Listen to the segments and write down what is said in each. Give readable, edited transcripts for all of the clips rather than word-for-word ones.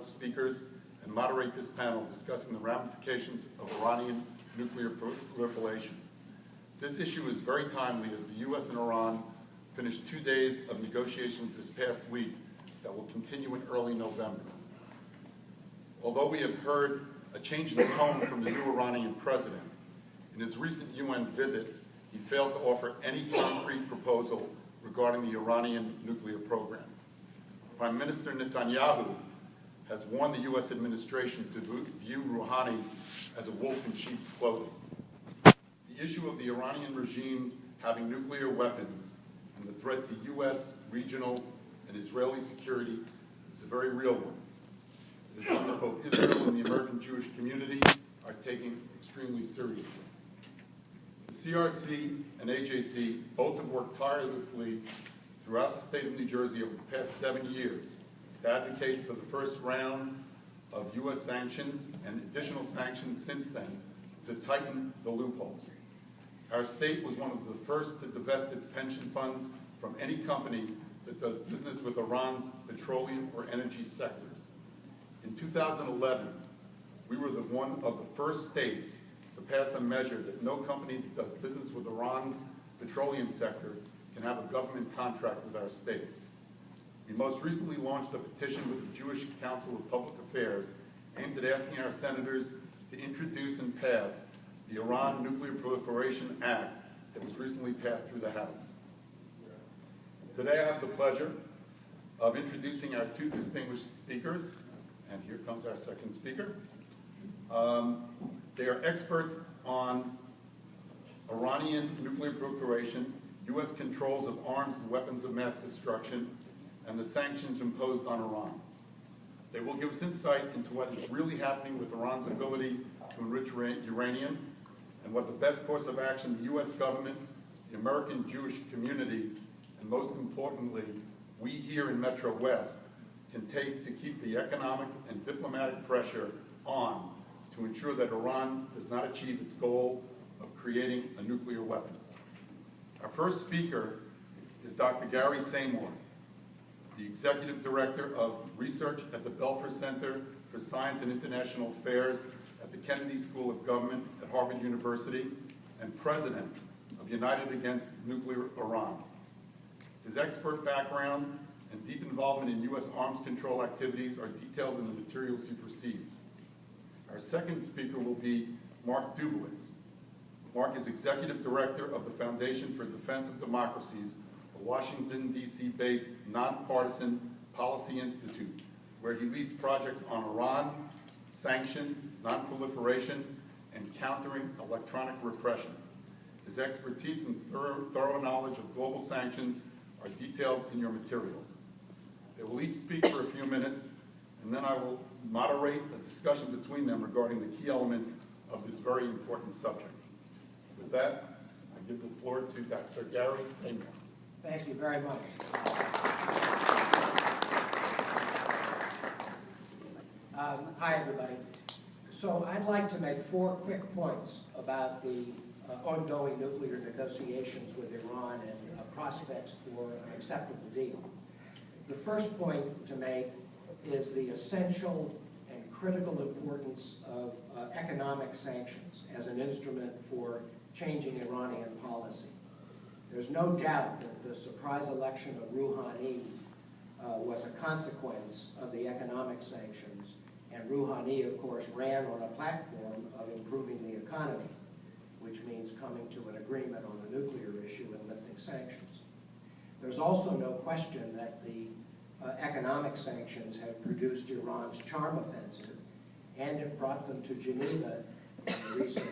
speakers and moderate this panel discussing the ramifications of Iranian nuclear proliferation. This issue is very timely as the U.S. and Iran finished 2 days of negotiations this past week that will continue in early November. Although we have heard a change in tone from the new Iranian president, in his recent UN visit, he failed to offer any concrete proposal regarding the Iranian nuclear program. Prime Minister Netanyahu has warned the U.S. administration to view Rouhani as a wolf in sheep's clothing. The issue of the Iranian regime having nuclear weapons and the threat to U.S., regional, and Israeli security is a very real one. It is one that both Israel and the American Jewish community are taking extremely seriously. The CRC and AJC both have worked tirelessly throughout the state of New Jersey over the past 7 years to advocate for the first round of U.S. sanctions and additional sanctions since then to tighten the loopholes. Our state was one of the first to divest its pension funds from any company that does business with Iran's petroleum or energy sectors. In 2011, we were one of the first states to pass a measure that no company that does business with Iran's petroleum sector can have a government contract with our state. We most recently launched a petition with the Jewish Council of Public Affairs aimed at asking our senators to introduce and pass the Iran Nuclear Proliferation Act that was recently passed through the House. Today I have the pleasure of introducing our two distinguished speakers, and here comes our second speaker. They are experts on Iranian nuclear proliferation, U.S. controls of arms and weapons of mass destruction, and the sanctions imposed on Iran. They will give us insight into what is really happening with Iran's ability to enrich uranium and what the best course of action the U.S. government, the American Jewish community, and most importantly, we here in Metro West can take to keep the economic and diplomatic pressure on to ensure that Iran does not achieve its goal of creating a nuclear weapon. Our first speaker is Dr. Gary Samore, the Executive Director of Research at the Belfer Center for Science and International Affairs at the Kennedy School of Government at Harvard University and President of United Against Nuclear Iran. His expert background and deep involvement in U.S. arms control activities are detailed in the materials you've received. Our second speaker will be Mark Dubowitz. Mark is Executive Director of the Foundation for Defense of Democracies, a Washington, D.C.-based nonpartisan policy institute, where he leads projects on Iran, sanctions, nonproliferation, and countering electronic repression. His expertise and thorough knowledge of global sanctions are detailed in your materials. They will each speak for a few minutes, and then I will moderate a discussion between them regarding the key elements of this very important subject. With that, I give the floor to Dr. Gary Samore. Thank you very much. Hi, everybody. So I'd like to make 4 quick points about the ongoing nuclear negotiations with Iran and prospects for an acceptable deal. The first point to make is the essential and critical importance of economic sanctions as an instrument for changing Iranian policy. There's no doubt that the surprise election of Rouhani was a consequence of the economic sanctions, and Rouhani, of course, ran on a platform of improving the economy, which means coming to an agreement on the nuclear issue and lifting sanctions. There's also no question that the economic sanctions have produced Iran's charm offensive, and it brought them to Geneva in the recent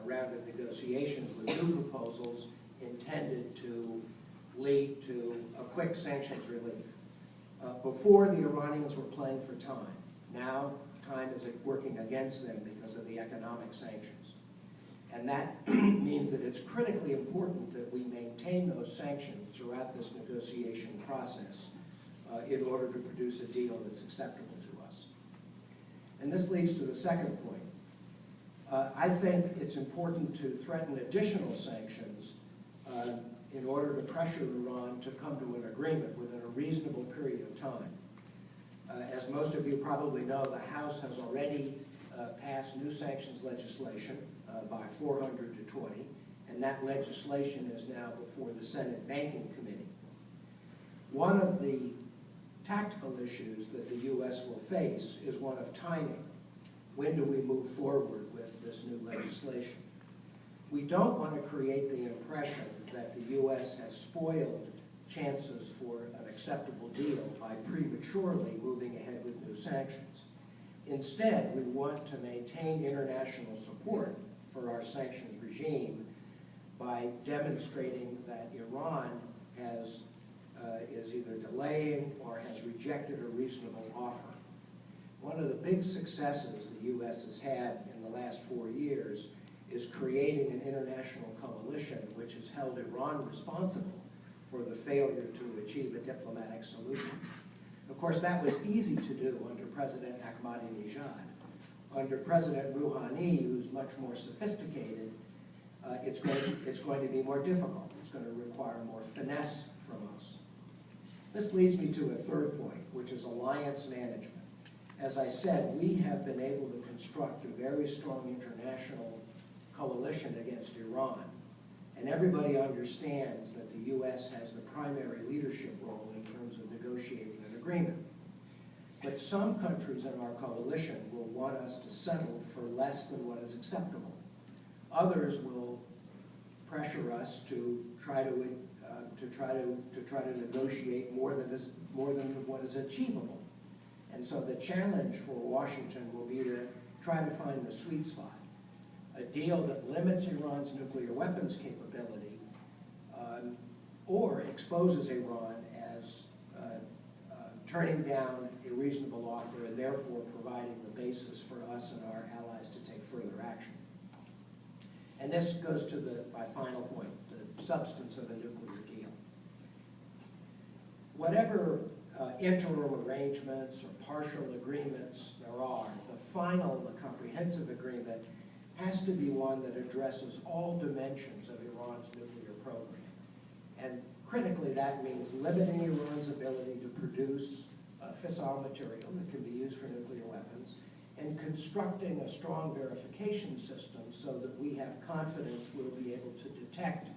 round of negotiations with new proposals intended to lead to a quick sanctions relief. Before, the Iranians were playing for time. Now, time is working against them because of the economic sanctions. And that means that it's critically important that we maintain those sanctions throughout this negotiation process in order to produce a deal that's acceptable to us. And this leads to the second point. I think it's important to threaten additional sanctions in order to pressure Iran to come to an agreement within a reasonable period of time. As most of you probably know, the House has already passed new sanctions legislation by 400 to 20, and that legislation is now before the Senate Banking Committee. One of the tactical issues that the U.S. will face is one of timing. When do we move forward with this new legislation? We don't want to create the impression that the U.S. has spoiled chances for an acceptable deal by prematurely moving ahead with new sanctions. Instead, we want to maintain international support for our sanctions regime by demonstrating that Iran is either delaying or has rejected a reasonable offer. One of the big successes the U.S. has had in the last 4 years is creating an international coalition which has held Iran responsible for the failure to achieve a diplomatic solution. Of course, that was easy to do under President Ahmadinejad. Under President Rouhani, who's much more sophisticated, it's going to be more difficult. It's going to require more finesse from us. This leads me to a third point, which is alliance management. As I said, we have been able to construct a very strong international coalition against Iran. And everybody understands that the U.S. has the primary leadership role in terms of negotiating an agreement. But some countries in our coalition will want us to settle for less than what is acceptable. Others will pressure us to try to negotiate more than what is achievable. And so the challenge for Washington will be to try to find the sweet spot. A deal that limits Iran's nuclear weapons capability or exposes Iran as turning down a reasonable offer and therefore providing the basis for us and our allies to take further action. And this goes to my final point, the substance of a nuclear deal. Whatever interim arrangements or partial agreements there are, the final, the comprehensive agreement has to be one that addresses all dimensions of Iran's nuclear program. And critically, that means limiting Iran's ability to produce fissile material that can be used for nuclear weapons, and constructing a strong verification system so that we have confidence we'll be able to detect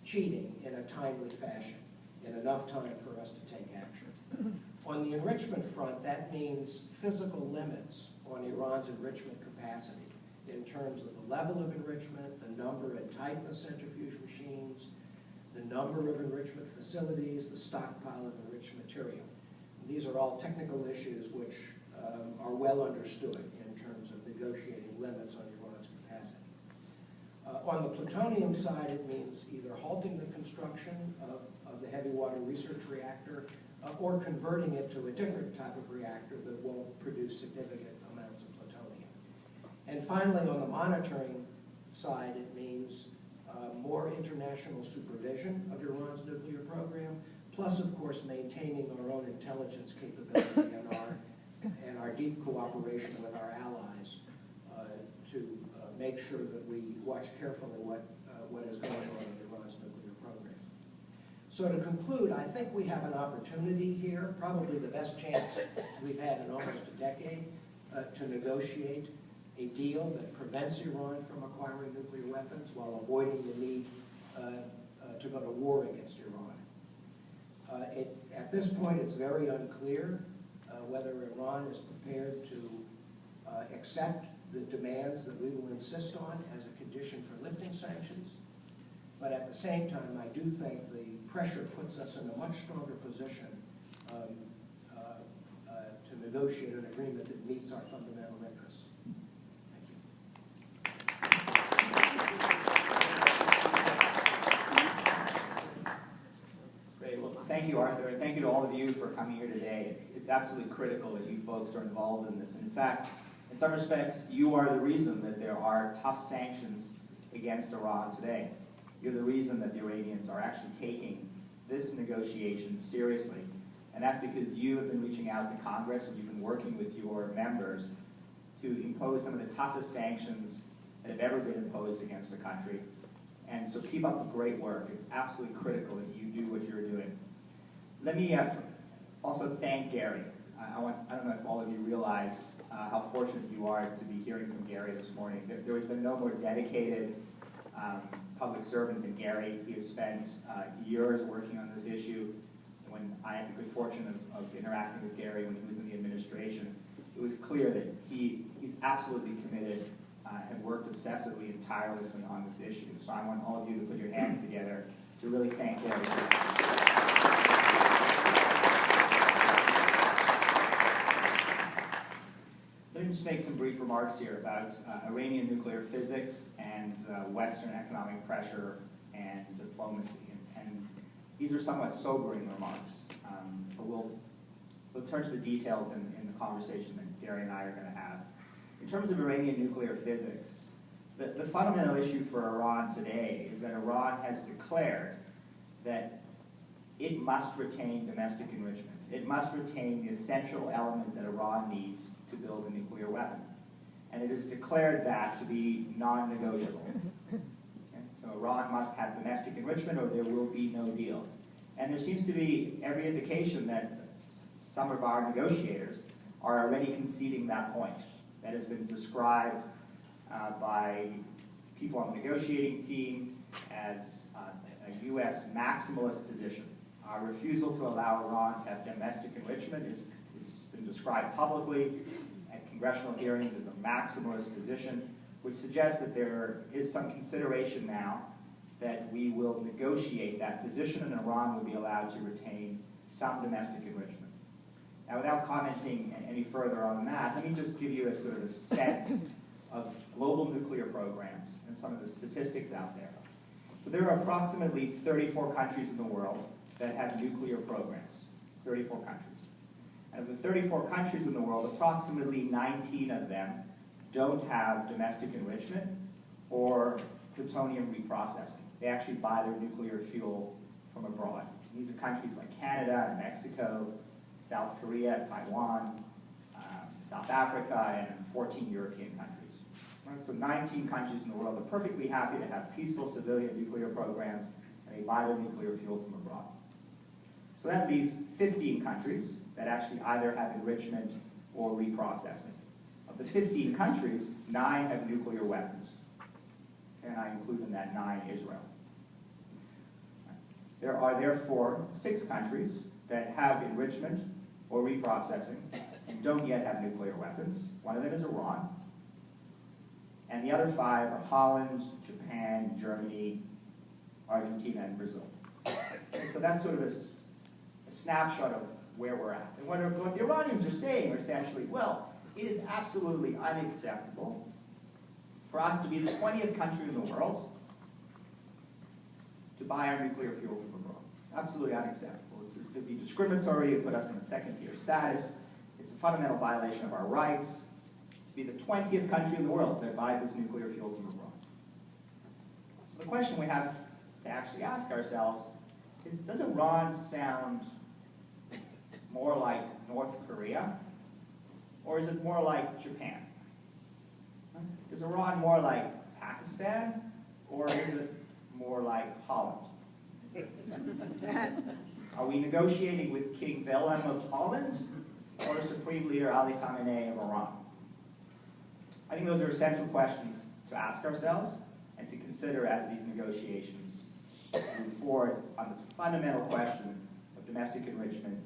cheating in a timely fashion, in enough time for us to take action. On the enrichment front, that means physical limits on Iran's enrichment capacity in terms of the level of enrichment, the number and type of centrifuge machines, the number of enrichment facilities, the stockpile of enriched material. These are all technical issues which are well understood in terms of negotiating limits on Iran's capacity. On the plutonium side, it means either halting the construction of the heavy water research reactor or converting it to a different type of reactor that won't produce significant amounts of plutonium. And finally, on the monitoring side, it means more international supervision of Iran's nuclear program, plus, of course, maintaining our own intelligence capability and our deep cooperation with our allies to make sure that we watch carefully what is going on in Iran's nuclear program. So to conclude, I think we have an opportunity here, probably the best chance we've had in almost a decade, to negotiate a deal that prevents Iran from acquiring nuclear weapons while avoiding the need to go to war against Iran. At this point, it's very unclear whether Iran is prepared to accept the demands that we will insist on as a condition for lifting sanctions. But at the same time, I do think the pressure puts us in a much stronger position to negotiate an agreement that meets our fundamental interests. Great. Well, thank you, Arthur, and thank you to all of you for coming here today. It's absolutely critical that you folks are involved in this. And in fact, in some respects, you are the reason that there are tough sanctions against Iran today. You're the reason that the Iranians are actually taking this negotiation seriously. And that's because you have been reaching out to Congress and you've been working with your members to impose some of the toughest sanctions that have ever been imposed against a country. And so keep up the great work. It's absolutely critical that you do what you're doing. Let me also thank Gary. I don't know if all of you realize how fortunate you are to be hearing from Gary this morning. There has been no more dedicated public servant than Gary. He has spent years working on this issue. When I had the good fortune of interacting with Gary when he was in the administration, it was clear that he's absolutely committed and worked obsessively and tirelessly on this issue. So I want all of you to put your hands together to really thank Gary. Let me just make some brief remarks here about Iranian nuclear physics and Western economic pressure and diplomacy. And these are somewhat sobering remarks, but we'll turn to the details in the conversation that Gary and I are going to have. In terms of Iranian nuclear physics, the fundamental issue for Iran today is that Iran has declared that it must retain domestic enrichment. It must retain the essential element that Iran needs to build a nuclear weapon. And it has declared that to be non-negotiable. Okay? So Iran must have domestic enrichment or there will be no deal. And there seems to be every indication that some of our negotiators are already conceding that point. That has been described by people on the negotiating team as a U.S. maximalist position. Our refusal to allow Iran to have domestic enrichment has been described publicly at congressional hearings as a maximalist position, which suggests that there is some consideration now that we will negotiate that position and Iran will be allowed to retain some domestic enrichment. Now, without commenting any further on that, let me just give you a sort of a sense of global nuclear programs and some of the statistics out there. So there are approximately 34 countries in the world that have nuclear programs, 34 countries. And of the 34 countries in the world, approximately 19 of them don't have domestic enrichment or plutonium reprocessing. They actually buy their nuclear fuel from abroad. These are countries like Canada and Mexico, South Korea, Taiwan, South Africa, and 14 European countries. Right? So 19 countries in the world are perfectly happy to have peaceful civilian nuclear programs, and they buy their nuclear fuel from abroad. So that leaves 15 countries that actually either have enrichment or reprocessing. Of the 15 countries, 9 have nuclear weapons. And I include in that 9 Israel. There are therefore 6 countries that have enrichment or reprocessing and don't yet have nuclear weapons. One of them is Iran. And the other 5 are Holland, Japan, Germany, Argentina, and Brazil. Okay, so that's sort of a snapshot of where we're at. And what the Iranians are saying are essentially, well, it is absolutely unacceptable for us to be the 20th country in the world to buy our nuclear fuel from abroad. Absolutely unacceptable. It would be discriminatory, it would put us in a second-tier status. It's a fundamental violation of our rights to be the 20th country in the world that buys its nuclear fuel from abroad. So the question we have to actually ask ourselves is, does Iran sound more like North Korea, or is it more like Japan? Is Iran more like Pakistan, or is it more like Holland? Are we negotiating with King Willem of Holland, or Supreme Leader Ali Khamenei of Iran? I think those are essential questions to ask ourselves and to consider as these negotiations move forward on this fundamental question of domestic enrichment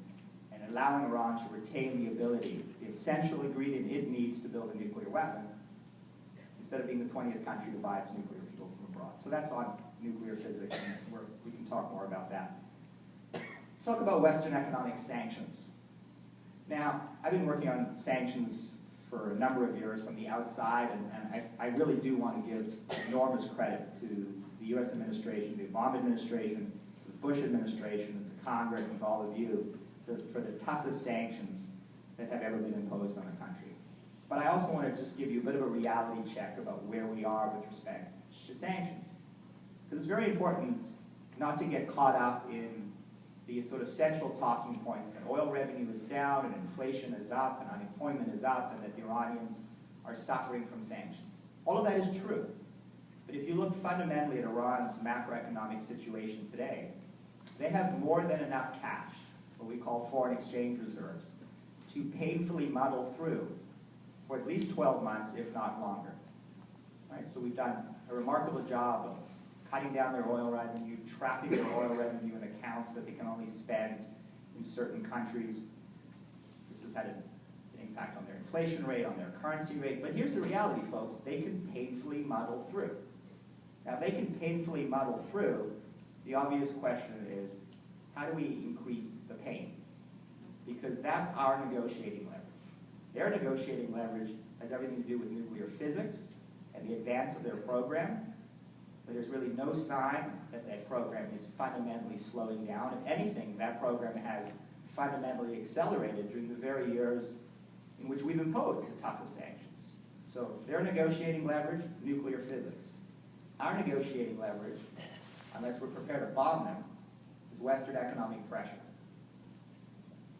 and allowing Iran to retain the ability, the essential ingredient it needs to build a nuclear weapon, instead of being the 20th country to buy its nuclear fuel from abroad. So that's on nuclear physics, and we can talk more about that. Let's talk about Western economic sanctions. Now, I've been working on sanctions for a number of years from the outside, and I really do want to give enormous credit to the U.S. administration, the Obama administration, the Bush administration, to Congress, and to all of you for the toughest sanctions that have ever been imposed on a country. But I also want to just give you a bit of a reality check about where we are with respect to sanctions. Because it's very important not to get caught up in these sort of central talking points that oil revenue is down and inflation is up and unemployment is up and that the Iranians are suffering from sanctions. All of that is true. But if you look fundamentally at Iran's macroeconomic situation today, they have more than enough cash, what we call foreign exchange reserves, to painfully muddle through for at least 12 months, if not longer. Right? So we've done a remarkable job of cutting down their oil revenue, trapping their oil revenue in accounts that they can only spend in certain countries. This has had an impact on their inflation rate, on their currency rate. But here's the reality, folks. They can painfully muddle through. Now, if they can painfully muddle through, the obvious question is, how do we increase the pain? Because that's our negotiating leverage. Their negotiating leverage has everything to do with nuclear physics and the advance of their program, but there's really no sign that that program is fundamentally slowing down. If anything, that program has fundamentally accelerated during the very years in which we've imposed the toughest sanctions. So their negotiating leverage, nuclear physics. Our negotiating leverage, unless we're prepared to bomb them, is Western economic pressure.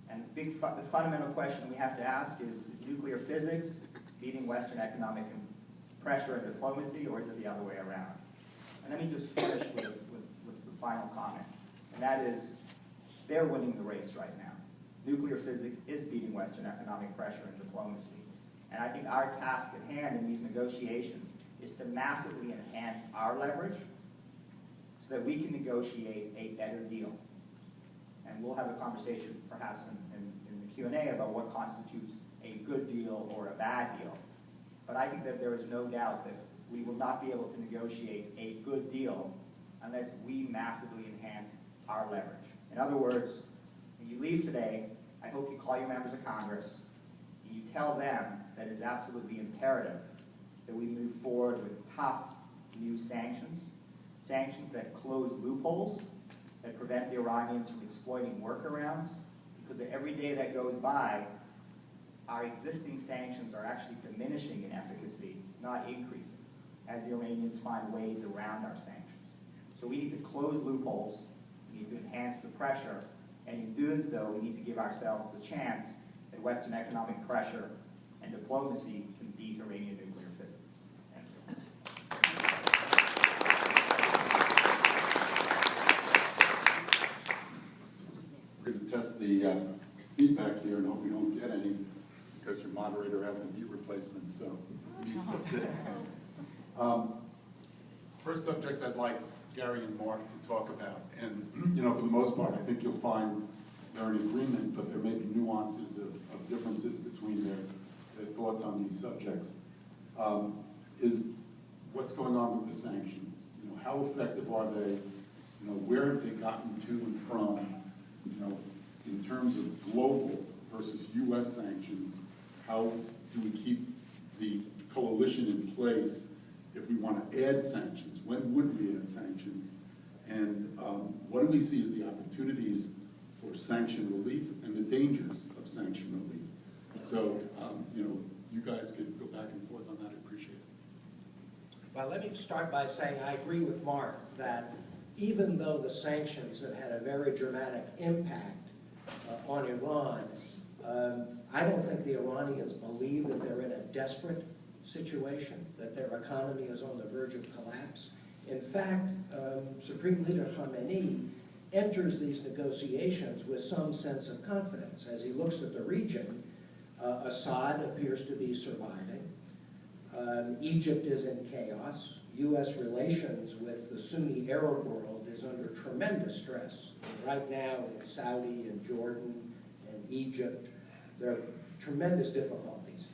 And the fundamental question we have to ask is nuclear physics beating Western economic pressure and diplomacy, or is it the other way around? And let me just finish with the final comment, and that is, they're winning the race right now. Nuclear physics is beating Western economic pressure and diplomacy. And I think our task at hand in these negotiations is to massively enhance our leverage so that we can negotiate a better deal. And we'll have a conversation perhaps in the Q&A about what constitutes a good deal or a bad deal. But I think that there is no doubt that we will not be able to negotiate a good deal unless we massively enhance our leverage. In other words, when you leave today, I hope you call your members of Congress and you tell them that it's absolutely imperative that we move forward with tough new sanctions, sanctions that close loopholes, that prevent the Iranians from exploiting workarounds, because every day that goes by, our existing sanctions are actually diminishing in efficacy, not increasing, as the Iranians find ways around our sanctions. So we need to close loopholes, we need to enhance the pressure, and in doing so, we need to give ourselves the chance that Western economic pressure and diplomacy can beat Iranian nuclear physics. Thank you. We're going to test the feedback here and hope we don't get any, because your moderator has a knee replacement, so he needs to sit. First subject I'd like Gary and Mark to talk about, and for the most part, I think you'll find they're in agreement, but there may be nuances of differences between their thoughts on these subjects. Is what's going on with the sanctions? How effective are they? Where have they gotten to and from? In terms of global versus U.S. sanctions, how do we keep the coalition in place if we want to add sanctions? When would we add sanctions? And what do we see as the opportunities for sanction relief and the dangers of sanction relief? So, you guys could go back and forth on that. I appreciate it. Well, let me start by saying I agree with Mark that even though the sanctions have had a very dramatic impact on Iran, I don't think the Iranians believe that they're in a desperate situation, that their economy is on the verge of collapse. In fact, Supreme Leader Khamenei enters these negotiations with some sense of confidence. As he looks at the region, Assad appears to be surviving. Egypt is in chaos. U.S. relations with the Sunni Arab world is under tremendous stress. Right now in Saudi and Jordan and Egypt, there are tremendous difficulties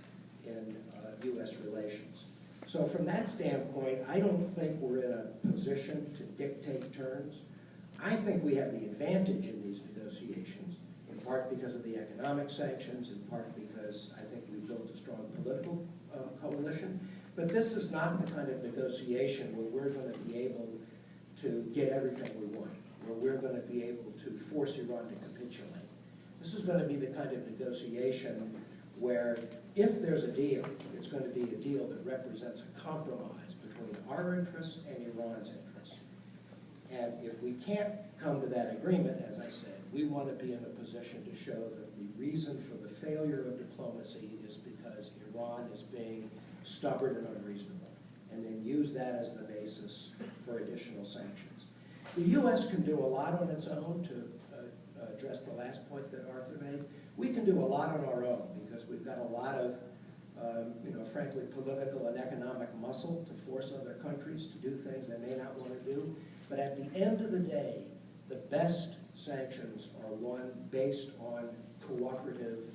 in U.S. relations. So from that standpoint, I don't think we're in a position to dictate terms. I think we have the advantage in these negotiations, in part because of the economic sanctions, in part because I think we've built a strong political coalition. But this is not the kind of negotiation where we're going to be able to get everything we want, where we're going to be able to force Iran to capitulate. This is going to be the kind of negotiation where if there's a deal, it's going to be a deal that represents a compromise between our interests and Iran's interests. And if we can't come to that agreement, as I said, we want to be in a position to show that the reason for the failure of diplomacy is because Iran is being stubborn and unreasonable, and then use that as the basis for additional sanctions. The U.S. can do a lot on its own to address the last point that Arthur made. We can do a lot on our own because we've got a lot of, frankly, political and economic muscle to force other countries to do things they may not want to do. But at the end of the day, the best sanctions are one based on cooperative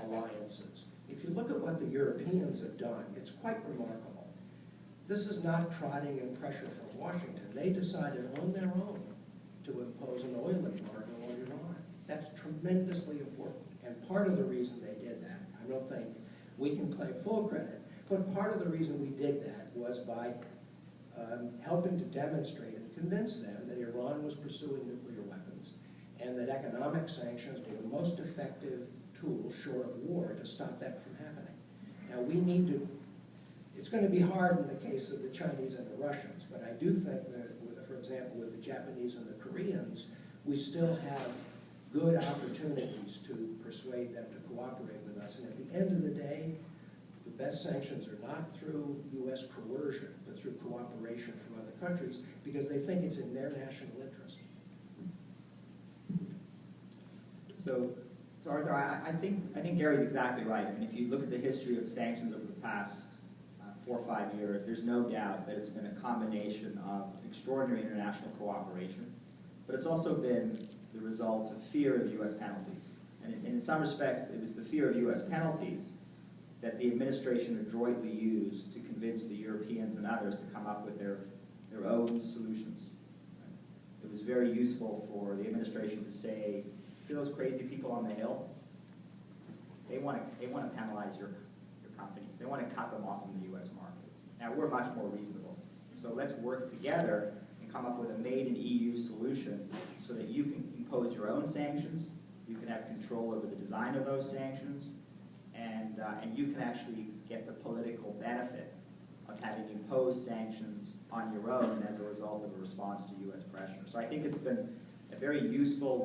alliances. If you look at what the Europeans have done, it's quite remarkable. This is not prodding and pressure from Washington. They decided on their own to impose an oil embargo on Iran. That's tremendously important. And part of the reason they did that, I don't think we can claim full credit, but part of the reason we did that was by helping to demonstrate and convince them that Iran was pursuing nuclear weapons and that economic sanctions were the most effective tool, short of war, to stop that from happening. Now we need to, it's going to be hard in the case of the Chinese and the Russians, but I do think that, for example, with the Japanese and the Koreans, we still have good opportunities to persuade them to cooperate with us. And at the end of the day, the best sanctions are not through U.S. coercion, but through cooperation from other countries, because they think it's in their national interest. So Arthur, I think Gary's exactly right. And if you look at the history of sanctions over the past 4 or 5 years, there's no doubt that it's been a combination of extraordinary international cooperation, but it's also been the result of fear of U.S. penalties. And in some respects, it was the fear of U.S. penalties that the administration adroitly used to convince the Europeans and others to come up with their own solutions. It was very useful for the administration to say, see those crazy people on the Hill? They want to penalize your companies. They want to cut them off from the U.S. market. Now, we're much more reasonable. So let's work together and come up with a made-in-EU solution so that you can impose your own sanctions, you can have control over the design of those sanctions, and you can actually get the political benefit of having imposed sanctions on your own as a result of a response to U.S. pressure. So I think it's been a very useful,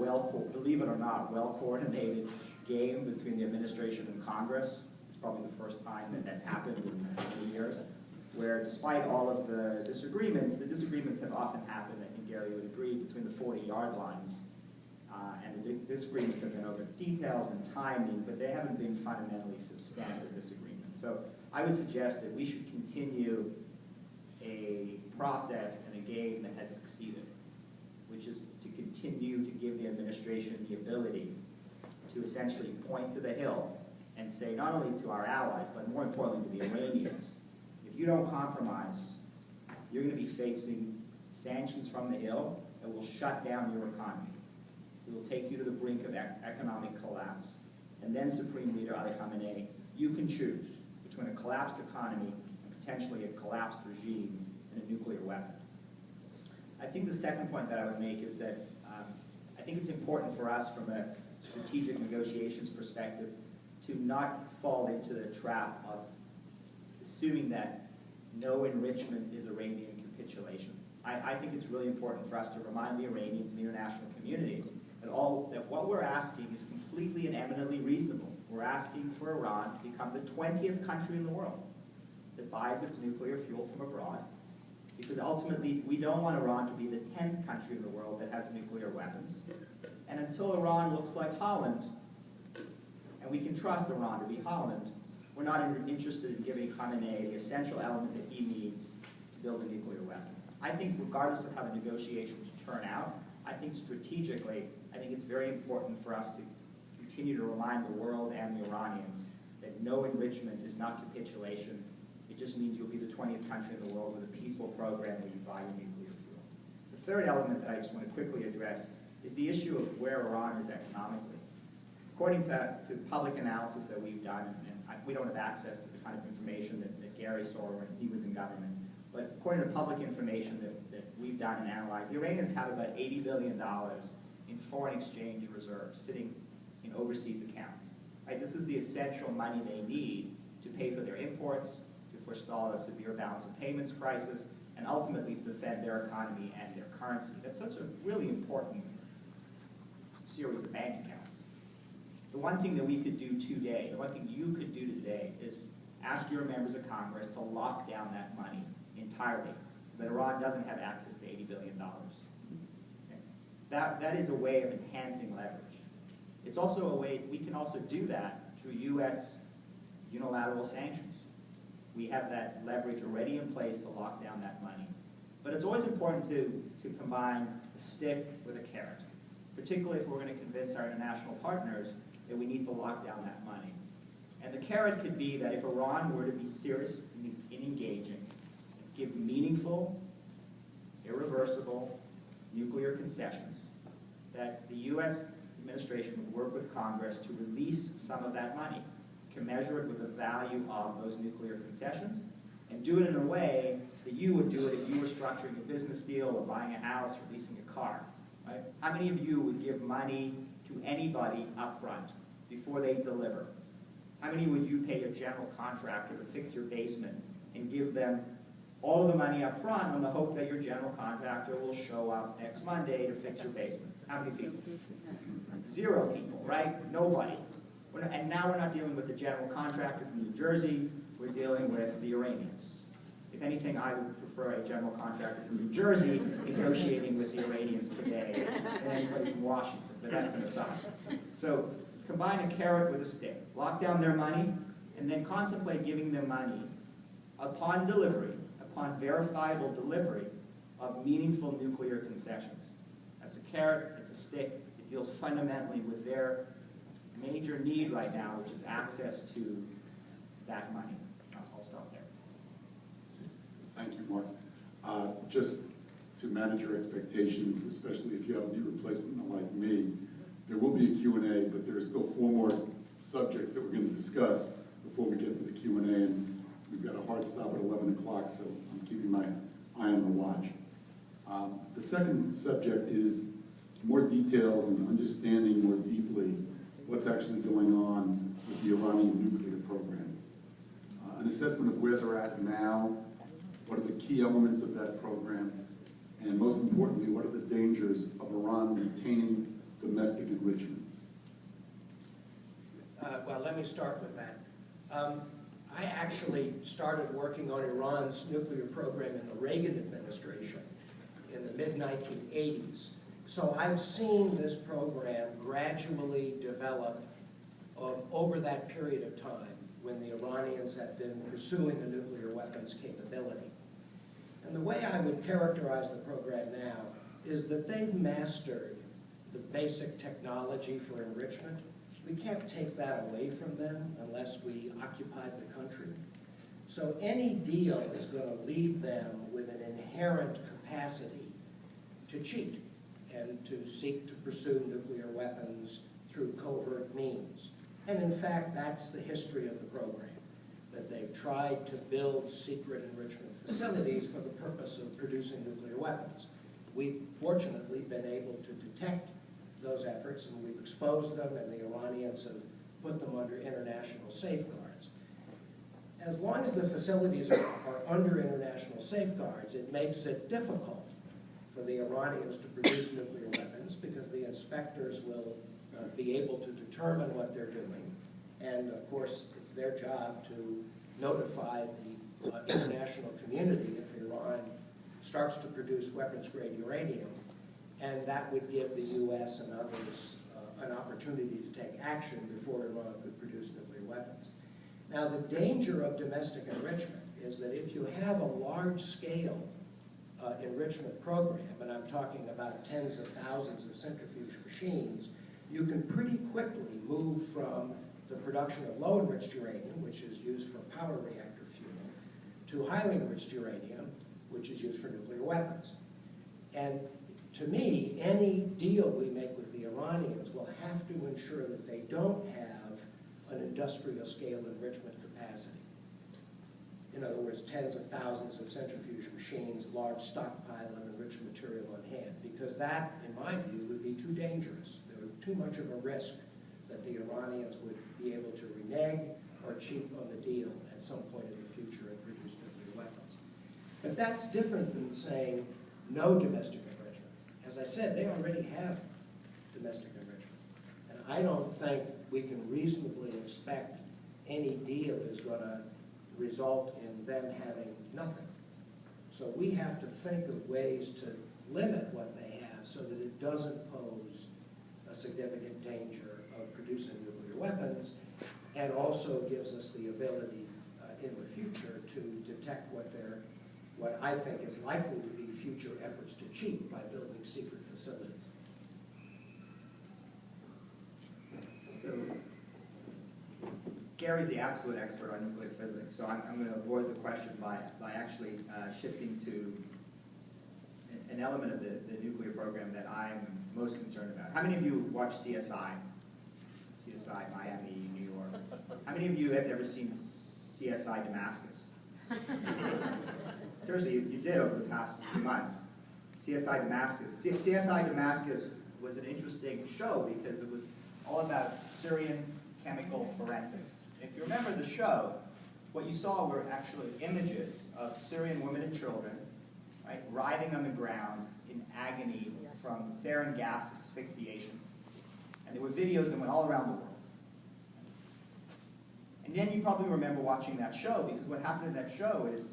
believe it or not, well-coordinated game between the administration and Congress. It's probably the first time that that's happened in many years, where despite all of the disagreements have often happened, I think Gary would agree, between the 40-yard lines. And the disagreements have been over details and timing, but they haven't been fundamentally substantive disagreements. So I would suggest that we should continue a process and a game that has succeeded, which is to continue to give the administration the ability to essentially point to the Hill and say not only to our allies, but more importantly to the Iranians, if you don't compromise, you're going to be facing sanctions from the Hill that will shut down your economy. It will take you to the brink of economic collapse. And then Supreme Leader Ali Khamenei, you can choose between a collapsed economy and potentially a collapsed regime and a nuclear weapon. I think the second point that I would make is that I think it's important for us from a strategic negotiations perspective to not fall into the trap of assuming that no enrichment is Iranian capitulation. I think it's really important for us to remind the Iranians and the international community that what we're asking is completely and eminently reasonable. We're asking for Iran to become the 20th country in the world that buys its nuclear fuel from abroad, because ultimately we don't want Iran to be the 10th country in the world that has nuclear weapons. And until Iran looks like Holland, and we can trust Iran to be Holland, we're not interested in giving Khamenei the essential element that he needs to build a nuclear weapon. I think regardless of how the negotiations turn out, I think strategically, I think it's very important for us to continue to remind the world and the Iranians that no enrichment is not capitulation. It just means you'll be the 20th country in the world with a peaceful program where you buy your nuclear fuel. The third element that I just want to quickly address is the issue of where Iran is economically. According to public analysis that we've done, and we don't have access to the kind of information that Gary saw when he was in government, but according to public information that we've done and analyzed, the Iranians have about $80 billion in foreign exchange reserves sitting in overseas accounts. Right? This is the essential money they need to pay for their imports, to forestall a severe balance of payments crisis, and ultimately to defend their economy and their currency. That's such a really important series of bank accounts. The one thing that we could do today, the one thing you could do today is ask your members of Congress to lock down that money entirely so that Iran doesn't have access to $80 billion. Okay? That is a way of enhancing leverage. It's also a way, we can also do that through U.S. unilateral sanctions. We have that leverage already in place to lock down that money. But it's always important to combine a stick with a carrot, particularly if we're going to convince our international partners that we need to lock down that money. And the carrot could be that if Iran were to be serious in engaging, give meaningful, irreversible nuclear concessions, that the U.S. administration would work with Congress to release some of that money, commensurate with the value of those nuclear concessions, and do it in a way that you would do it if you were structuring a business deal or buying a house or leasing a car. Right? How many of you would give money to anybody up front before they deliver? How many would you pay your general contractor to fix your basement and give them all the money up front on the hope that your general contractor will show up next Monday to fix your basement? How many people? 0 people, right? Nobody. And now we're not dealing with the general contractor from New Jersey, we're dealing with the Iranians. If anything, I would prefer a general contractor from New Jersey negotiating with the Iranians today than anybody from Washington, but that's an aside. So combine a carrot with a stick. Lock down their money, and then contemplate giving them money upon delivery, upon verifiable delivery of meaningful nuclear concessions. That's a carrot, it's a stick. It deals fundamentally with their major need right now, which is access to that money. I'll stop there. Thank you, Mark. Just to manage your expectations, especially if you have a knee replacement like me, there will be a Q&A, but there are still 4 more subjects that we're going to discuss before we get to the Q&A, and we've got a hard stop at 11 o'clock, so I'm keeping my eye on the watch. The second subject is more details and understanding more deeply what's actually going on with the Iranian nuclear program. An assessment of where they're at now, what are the key elements of that program, and most importantly, what are the dangers of Iran retaining domestic enrichment? Well, let me start with that. I actually started working on Iran's nuclear program in the Reagan administration in the mid-1980s. So I've seen this program gradually develop over that period of time when the Iranians have been pursuing a nuclear weapons capability. And the way I would characterize the program now is that they've mastered the basic technology for enrichment. We can't take that away from them unless we occupied the country. So any deal is going to leave them with an inherent capacity to cheat and to seek to pursue nuclear weapons through covert means. And in fact, that's the history of the program, that they've tried to build secret enrichment facilities for the purpose of producing nuclear weapons. We've fortunately been able to detect those efforts, and we've exposed them, and the Iranians have put them under international safeguards. As long as the facilities are under international safeguards, it makes it difficult for the Iranians to produce nuclear weapons because the inspectors will be able to determine what they're doing. And of course, it's their job to notify the international community if Iran starts to produce weapons-grade uranium, and that would give the U.S. and others an opportunity to take action before Iran could produce nuclear weapons. Now, the danger of domestic enrichment is that if you have a large-scale enrichment program, and I'm talking about tens of thousands of centrifuge machines, you can pretty quickly move from the production of low-enriched uranium, which is used for power reactor fuel, to highly enriched uranium, which is used for nuclear weapons. And to me, any deal we make with the Iranians will have to ensure that they don't have an industrial scale enrichment capacity. In other words, tens of thousands of centrifuge machines, large stockpile of enriched material on hand, because that, in my view, would be too dangerous. There would be too much of a risk that the Iranians would be able to renege or cheat on the deal at some point in the future and produce nuclear weapons. But that's different than saying no domestic enrichment. As I said, they already have domestic enrichment. And I don't think we can reasonably expect any deal is going to result in them having nothing. So we have to think of ways to limit what they have so that it doesn't pose a significant danger of producing nuclear weapons, and also gives us the ability in the future to detect what I think is likely to be future efforts to cheat by building secret facilities. So, Gary's the absolute expert on nuclear physics, so I'm going to avoid the question by actually shifting to an element of the nuclear program that I'm most concerned about. How many of you watch CSI? CSI Miami, New York. How many of you have ever seen CSI Damascus? Seriously, you did over the past few months. CSI Damascus. CSI Damascus was an interesting show because it was all about Syrian chemical forensics. If you remember the show, what you saw were actually images of Syrian women and children, right, writhing on the ground in agony from sarin gas asphyxiation. And there were videos that went all around the world. And then you probably remember watching that show, because what happened in that show is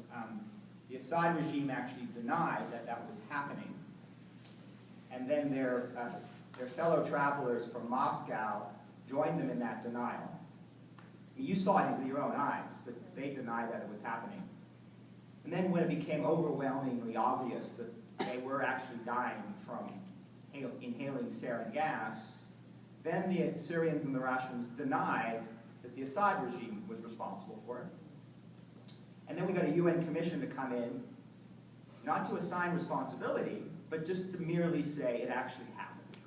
the Assad regime actually denied that that was happening. And then their fellow travelers from Moscow joined them in that denial. You saw it with your own eyes, but they denied that it was happening. And then when it became overwhelmingly obvious that they were actually dying from inhaling sarin gas, then the Syrians and the Russians denied that the Assad regime was responsible for it. And then we got a UN commission to come in, not to assign responsibility, but just to merely say it actually happened.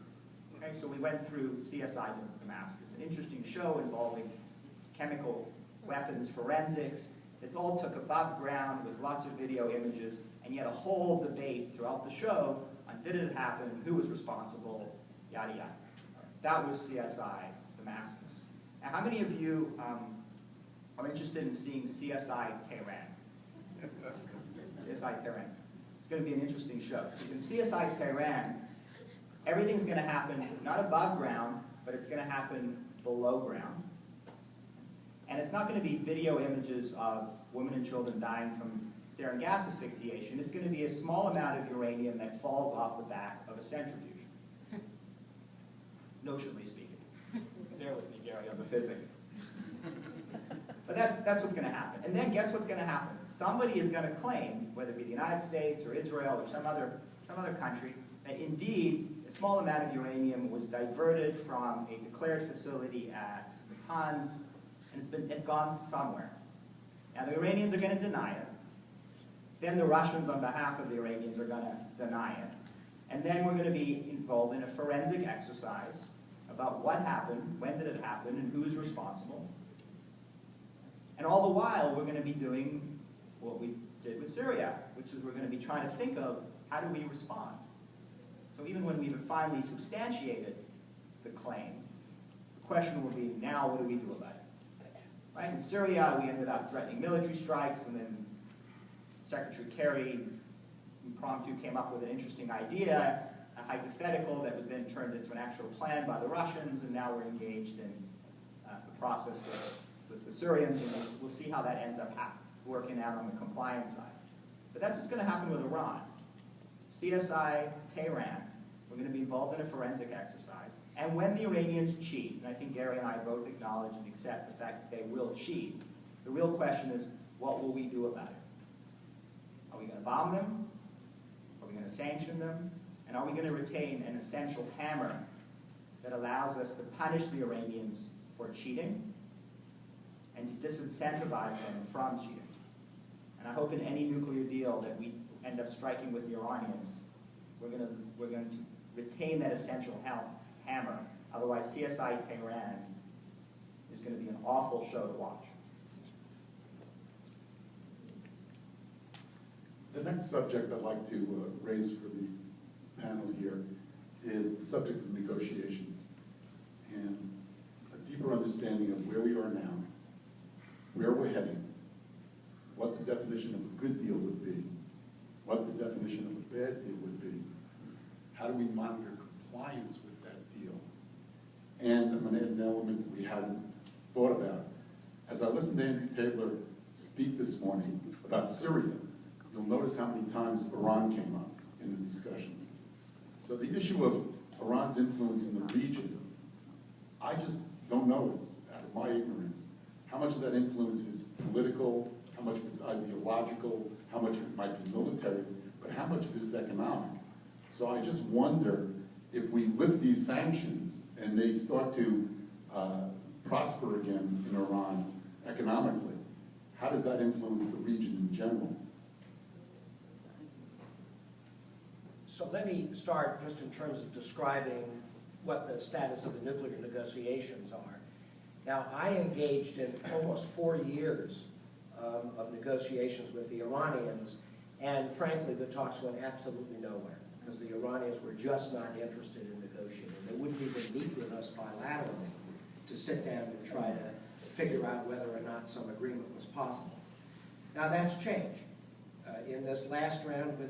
Okay, so we went through CSI Damascus, an interesting show involving chemical weapons forensics. It all took above ground with lots of video images, and yet a whole debate throughout the show on did it happen, who was responsible, yada yada. That was CSI Damascus. Now, how many of you are interested in seeing CSI Tehran? CSI Tehran. It's going to be an interesting show. In CSI Tehran, everything's going to happen not above ground, but it's going to happen below ground. And it's not going to be video images of women and children dying from sarin gas asphyxiation. It's going to be a small amount of uranium that falls off the back of a centrifuge. Notionally speaking. Bear with me, Gary, on the physics. But that's what's going to happen. And then guess what's going to happen? Somebody is going to claim, whether it be the United States or Israel or some other country, that indeed a small amount of uranium was diverted from a declared facility at Natanz, and it's gone somewhere. Now the Iranians are going to deny it. Then the Russians, on behalf of the Iranians, are going to deny it. And then we're going to be involved in a forensic exercise about what happened, when did it happen, and who's responsible. And all the while, we're going to be doing what we did with Syria, which is we're going to be trying to think of how do we respond. So even when we've finally substantiated the claim, the question will be, now what do we do about it? Right? In Syria, we ended up threatening military strikes, and then Secretary Kerry impromptu came up with an interesting idea, a hypothetical that was then turned into an actual plan by the Russians, and now we're engaged in the process with the Syrians, and we'll see how that ends up working out on the compliance side. But that's what's going to happen with Iran. CSI Tehran, we're going to be involved in a forensic exercise, and when the Iranians cheat, and I think Gary and I both acknowledge and accept the fact that they will cheat, the real question is, what will we do about it? Are we going to bomb them? Are we going to sanction them? And are we going to retain an essential hammer that allows us to punish the Iranians for cheating and to disincentivize them from cheating? And I hope in any nuclear deal that we end up striking with the Iranians, we're going to retain that essential hammer. Otherwise, CSI Tehran is going to be an awful show to watch. The next subject I'd like to raise for the panel here is the subject of negotiations and a deeper understanding of where we are now, where we're heading, what the definition of a good deal would be, what the definition of a bad deal would be, how do we monitor compliance with that deal, and I'm going to add an element that we hadn't thought about. As I listened to Andrew Taylor speak this morning about Syria, you'll notice how many times Iran came up in the discussion. So the issue of Iran's influence in the region, I just don't know, it's out of my ignorance, how much of that influence is political, how much of it's ideological, how much of it might be military, but how much of it is economic. So I just wonder if we lift these sanctions and they start to prosper again in Iran economically, how does that influence the region in general? So let me start just in terms of describing what the status of the nuclear negotiations are. Now, I engaged in almost 4 years of negotiations with the Iranians, and frankly, the talks went absolutely nowhere, because the Iranians were just not interested in negotiating. They wouldn't even meet with us bilaterally to sit down and try to figure out whether or not some agreement was possible. Now, that's changed. In this last round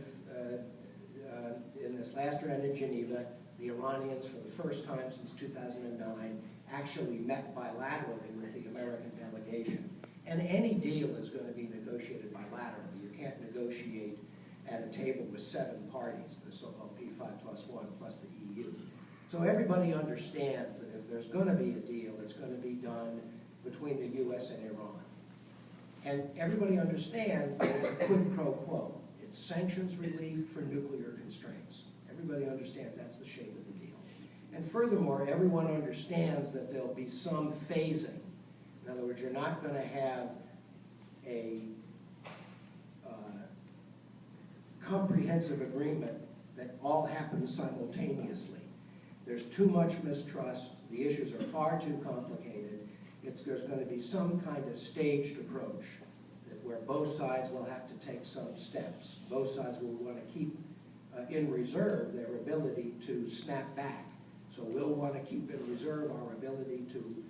in Geneva, the Iranians, for the first time since 2009, actually met bilaterally with the American delegation. And any deal is going to be negotiated bilaterally. You can't negotiate at a table with 7 parties, the so-called P5+1 plus the EU. So everybody understands that if there's going to be a deal, it's going to be done between the U.S. and Iran. And everybody understands that it's a quid pro quo. It's sanctions relief for nuclear constraints. Everybody understands that's the shape of the deal. And furthermore, everyone understands that there'll be some phasing. In other words, you're not going to have a comprehensive agreement that all happens simultaneously. There's too much mistrust. The issues are far too complicated. There's going to be some kind of staged approach where both sides will have to take some steps. Both sides will want to keep in reserve their ability to snap back. So we'll want to keep in reserve our ability to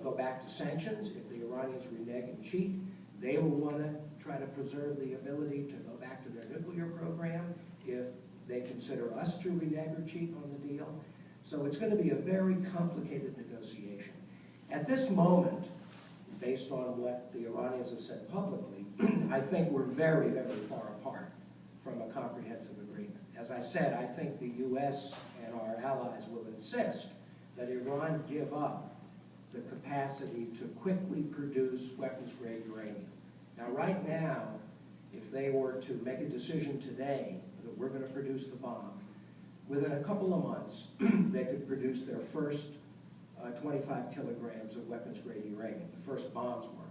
go back to sanctions. If the Iranians renege and cheat, they will want to try to preserve the ability to go back to their nuclear program if they consider us to renege or cheat on the deal. So it's going to be a very complicated negotiation. At this moment, based on what the Iranians have said publicly, I think we're very, very far apart from a comprehensive agreement. As I said, I think the U.S. and our allies will insist that Iran give up the capacity to quickly produce weapons-grade uranium. Now, right now, if they were to make a decision today that we're going to produce the bomb, within a couple of months, they could produce their first 25 kilograms of weapons-grade uranium, the first bomb's worth.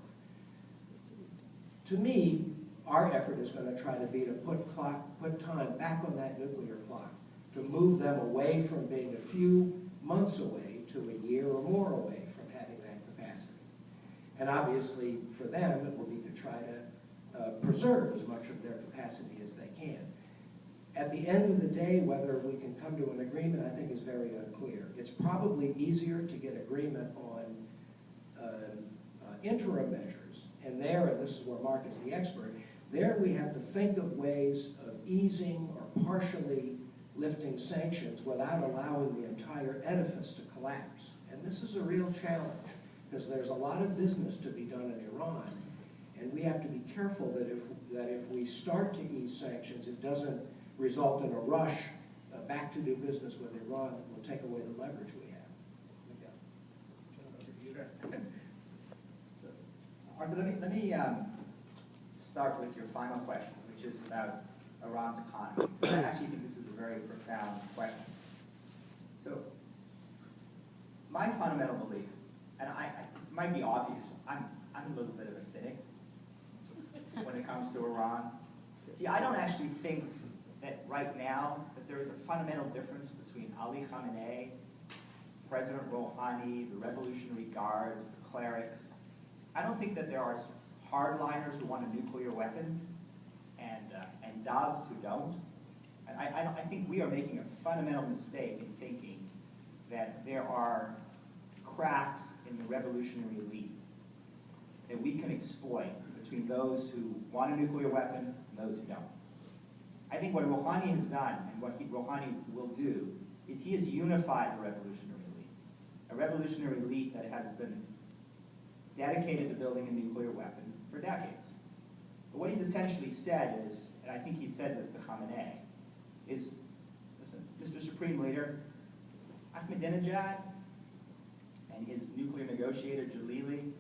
To me, our effort is going to try to be to put time back on that nuclear clock, to move them away from being a few months away to a year or more away from having that capacity. And obviously, for them, it will be to try to preserve as much of their capacity as they can. At the end of the day, whether we can come to an agreement, I think, is very unclear. It's probably easier to get agreement on interim measures. And there, and this is where Mark is the expert, there we have to think of ways of easing or partially lifting sanctions without allowing the entire edifice to collapse. And this is a real challenge, because there's a lot of business to be done in Iran. And we have to be careful that if we start to ease sanctions, it doesn't result in a rush back to do business with Iran that will take away the leverage we have. So, Arthur, let me start with your final question, which is about Iran's economy. I actually think this is a very profound question. So, my fundamental belief, and it might be obvious, I'm a little bit of a cynic when it comes to Iran. See, I don't actually think that right now that there is a fundamental difference between Ali Khamenei, President Rouhani, the Revolutionary Guards, the clerics. I don't think that there are hardliners who want a nuclear weapon and doves who don't. And I think we are making a fundamental mistake in thinking that there are cracks in the revolutionary elite that we can exploit between those who want a nuclear weapon and those who don't. I think what Rouhani has done, and what Rouhani will do, is he has unified the revolutionary elite. A revolutionary elite that has been dedicated to building a nuclear weapon for decades. But what he's essentially said is, and I think he said this to Khamenei, is, listen, Mr. Supreme Leader, Ahmadinejad and his nuclear negotiator, Jalili,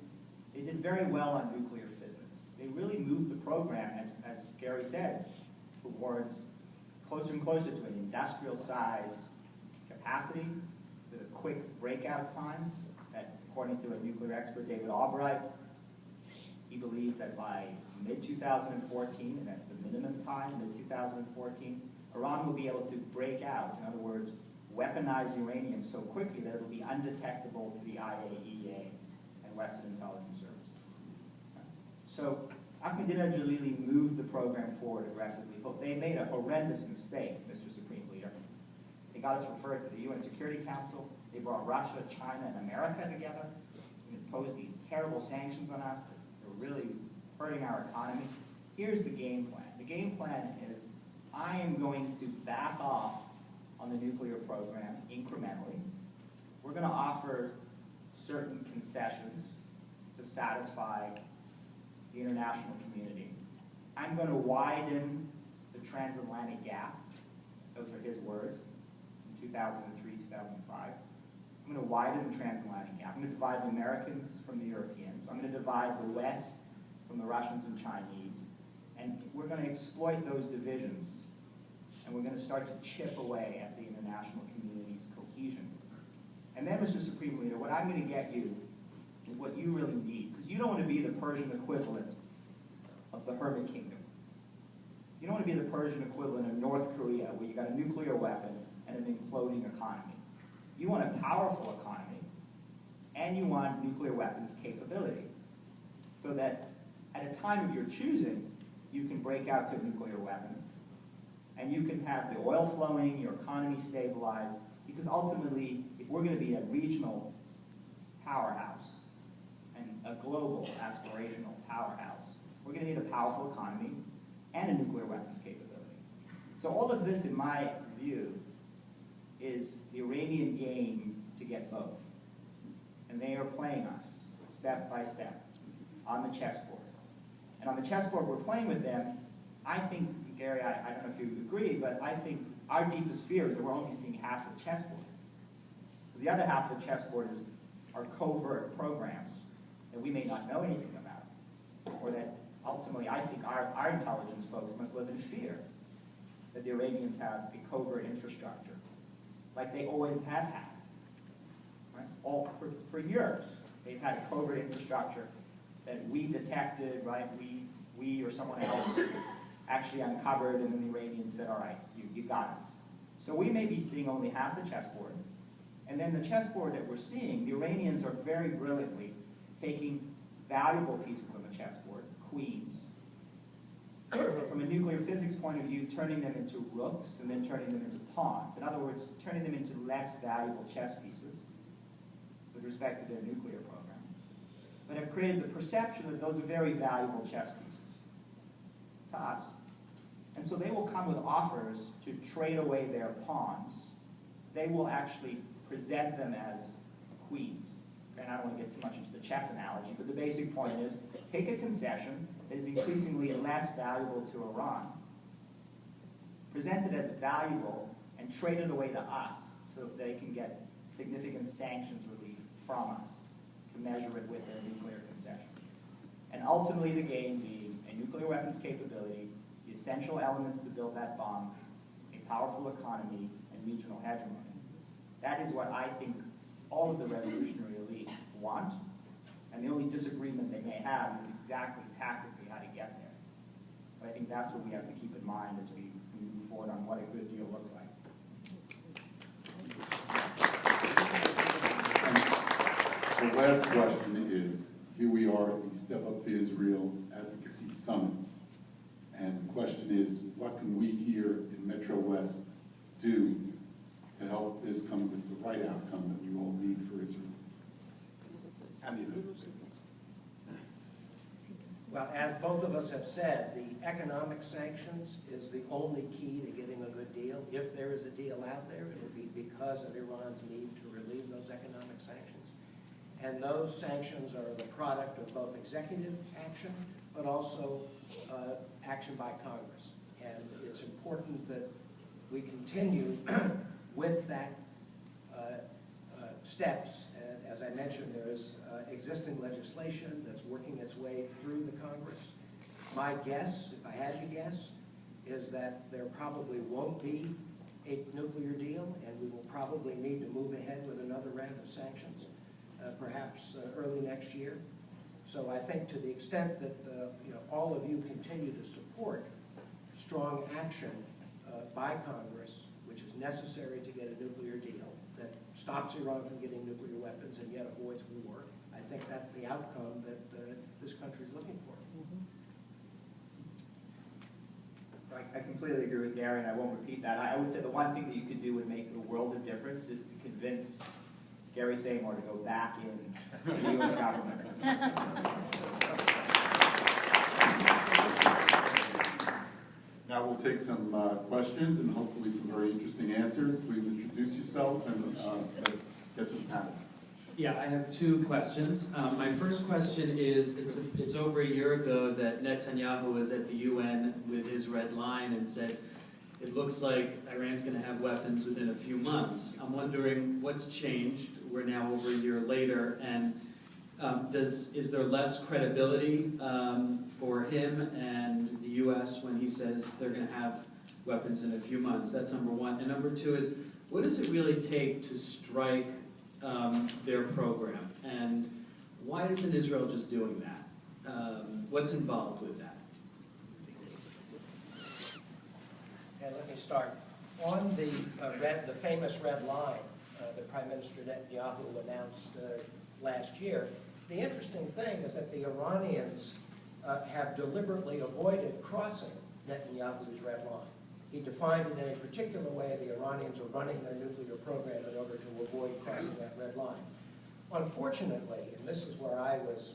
they did very well on nuclear physics. They really moved the program, as Gary said, towards closer and closer to an industrial size capacity with a quick breakout time that, according to a nuclear expert, David Albright, he believes that by mid-2014, and that's the minimum time, mid-2014, Iran will be able to break out, in other words, weaponize uranium so quickly that it will be undetectable to the IAEA and Western intelligence services. So Ahmadinejad Jalili moved the program forward aggressively, but they made a horrendous mistake, Mr. Supreme Leader. They got us referred to the UN Security Council. They brought Russia, China, and America together and imposed these terrible sanctions on us that are really hurting our economy. Here's the game plan. The game plan is I am going to back off on the nuclear program incrementally. We're going to offer certain concessions to satisfy the international community. I'm going to widen the transatlantic gap. Those are his words, in 2003, 2005. I'm going to widen the transatlantic gap. I'm going to divide the Americans from the Europeans. I'm going to divide the West from the Russians and Chinese. And we're going to exploit those divisions. And we're going to start to chip away at the international community's cohesion. And then, Mr. Supreme Leader, what I'm going to get you is what you really need. Because you don't want to be the Persian equivalent of the Hermit Kingdom. You don't want to be the Persian equivalent of North Korea, where you got a nuclear weapon and an imploding economy. You want a powerful economy, and you want nuclear weapons capability. So that at a time of your choosing, you can break out to a nuclear weapon, and you can have the oil flowing, your economy stabilized, because ultimately, if we're going to be a regional powerhouse and a global aspirational powerhouse, we're going to need a powerful economy and a nuclear weapons capability. So all of this, in my view, is the Iranian game to get both. And they are playing us step by step on the chessboard. And on the chessboard we're playing with them, I think, Gary, I don't know if you agree, but I think our deepest fear is that we're only seeing half of the chessboard. Because the other half of the chessboard is our covert programs that we may not know anything about, or that ultimately I think our intelligence folks must live in fear that the Iranians have a covert infrastructure, like they always have had. Right? For years, they've had a covert infrastructure that we detected, right? We or someone else actually uncovered, and then the Iranians said, all right, you got us. So we may be seeing only half the chessboard. And then the chessboard that we're seeing, the Iranians are very brilliantly taking valuable pieces on the chessboard, queens, from a nuclear physics point of view, turning them into rooks and then turning them into pawns. In other words, turning them into less valuable chess pieces with respect to their nuclear program, but have created the perception that those are very valuable chess pieces to us. And so they will come with offers to trade away their pawns. They will actually present them as queens. And I don't want to get too much into the chess analogy, but the basic point is, take a concession that is increasingly less valuable to Iran, present it as valuable, and trade it away to us so that they can get significant sanctions relief from us to measure it with their nuclear concession. And ultimately the game being a nuclear weapons capability, the essential elements to build that bomb, a powerful economy, and regional hegemony. That is what I think all of the revolutionary elite want, and the only disagreement they may have is exactly tactically how to get there. But I think that's what we have to keep in mind as we move forward on what a good deal looks like. And the last question is, here we are at the Step Up to Israel Advocacy Summit. And the question is, what can we here in Metro West do to help this come with the right outcome that we all need for Israel and the United States? Well, as both of us have said, the economic sanctions is the only key to getting a good deal. If there is a deal out there, it will be because of Iran's need to relieve those economic sanctions. And those sanctions are the product of both executive action, but also action by Congress. And it's important that we continue with that steps. And as I mentioned, there is existing legislation that's working its way through the Congress. My guess, if I had to guess, is that there probably won't be a nuclear deal, and we will probably need to move ahead with another round of sanctions, perhaps early next year. So I think to the extent that all of you continue to support strong action by Congress, which is necessary to get a nuclear deal that stops Iran from getting nuclear weapons and yet avoids war, I think that's the outcome that this country is looking for. So I completely agree with Gary, and I won't repeat that. I would say the one thing that you could do would make a world of difference is to convince Gary Samore to go back in the U.S. government. Now we'll take some questions and hopefully some very interesting answers. Please introduce yourself and let's get to the panel. Yeah, I have two questions. My first question is, it's over a year ago that Netanyahu was at the UN with his red line and said, it looks like Iran's going to have weapons within a few months. I'm wondering what's changed. We're now over a year later, and is there less credibility for him and the U.S. when he says they're going to have weapons in a few months? That's number one. And number two is, what does it really take to strike their program, and why isn't Israel just doing that? What's involved with that? And let me start. On the famous red line that Prime Minister Netanyahu announced last year, the interesting thing is that the Iranians have deliberately avoided crossing Netanyahu's red line. He defined it in a particular way. The Iranians are running their nuclear program in order to avoid crossing that red line. Unfortunately, and this is where I was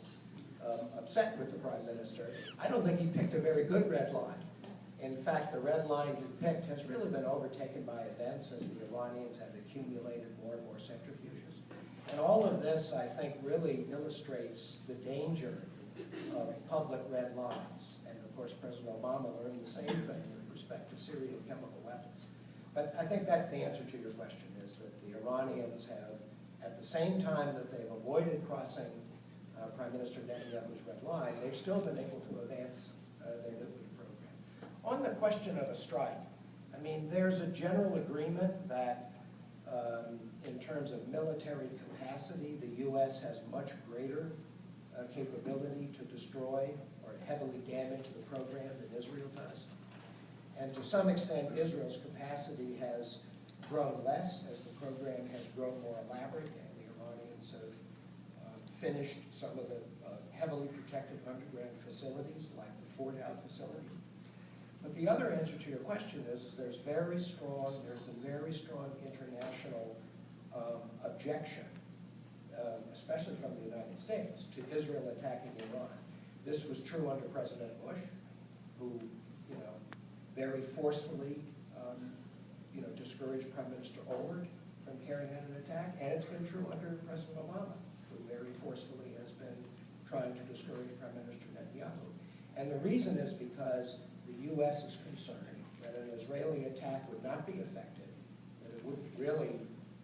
upset with the Prime Minister, I don't think he picked a very good red line. In fact, the red line he picked has really been overtaken by events as the Iranians have accumulated more and more centrifuges. And all of this, I think, really illustrates the danger of public red lines. And of course, President Obama learned the same thing with respect to Syrian chemical weapons. But I think that's the answer to your question, is that the Iranians have, at the same time that they've avoided crossing Prime Minister Netanyahu's red line, they've still been able to advance their nuclear program. On the question of a strike, I mean, there's a general agreement that in terms of military capacity, the U.S. has much greater capability to destroy or heavily damage the program than Israel does. And to some extent, Israel's capacity has grown less as the program has grown more elaborate, and the Iranians have finished some of the heavily protected underground facilities, like the Fordow facility. But the other answer to your question is there's been very strong international objection, especially from the United States, to Israel attacking Iran. This was true under President Bush, who, very forcefully, discouraged Prime Minister Olmert from carrying out an attack, and it's been true under President Obama, who very forcefully has been trying to discourage Prime Minister Netanyahu. And the reason is because the U.S. is concerned that an Israeli attack would not be effective, that it wouldn't really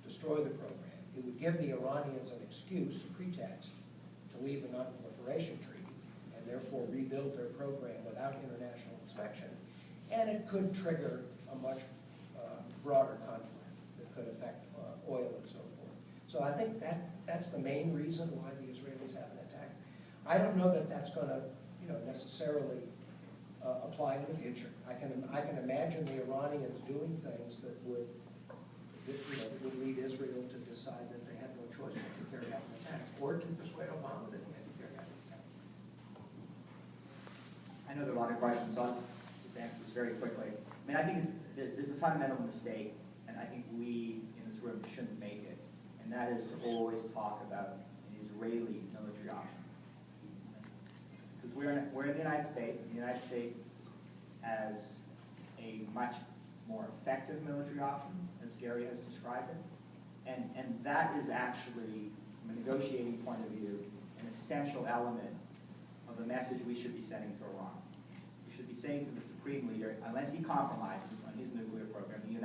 destroy the program. It would give the Iranians an excuse, a pretext, to leave the non-proliferation treaty and therefore rebuild their program without international inspection. And it could trigger a much broader conflict that could affect oil and so forth. So I think that's the main reason why the Israelis haven't attacked. I don't know that that's going to necessarily apply in the future. I can imagine the Iranians doing things that would lead Israel to decide that they had no choice but to carry out an attack, or to persuade Obama that he had to carry out an attack. I know there are a lot of questions, so I'll just answer this very quickly. I mean, I think there's a fundamental mistake, and I think we in this room shouldn't make it, and that is to always talk about an Israeli military option. Because we're in the United States. The United States has a much more effective military option, as Gary has described it, and that is actually, from a negotiating point of view, an essential element of the message we should be sending to Iran. We should be saying to the Supreme Leader, unless he compromises on his nuclear program, the United